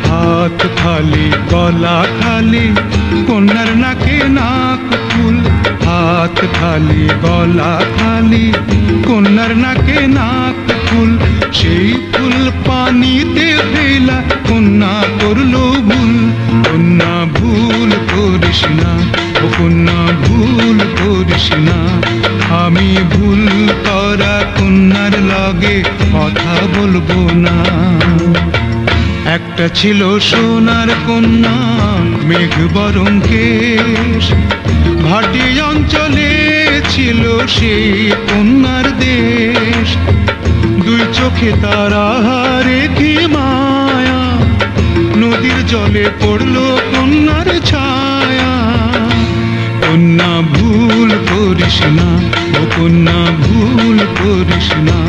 হাত খালি গলা খালি কন্যার নাকে নাক ফুল, হাত খালি গলা খালি কন্যার নাকে নাক ফুল। সেই ফুল পানিতে ফেলা কন্যা করলো ভুল। কন্যা ভুল করিস না, ও কন্যা ভুল করিস না। আমি ভুল করা কন্যার লগে কথা বলবো না। একটা ছিল সোনার কন্যা মেঘ বরং কেশ, ভাটি অঞ্চলে ছিল সেই কন্যার দেশ। দুই চোখে তারা রেখে মায়া, নদীর জলে পড়লো কন্যার ছায়া। কন্যা ভুল করিস না, ও কন্যা ভুল করিস না।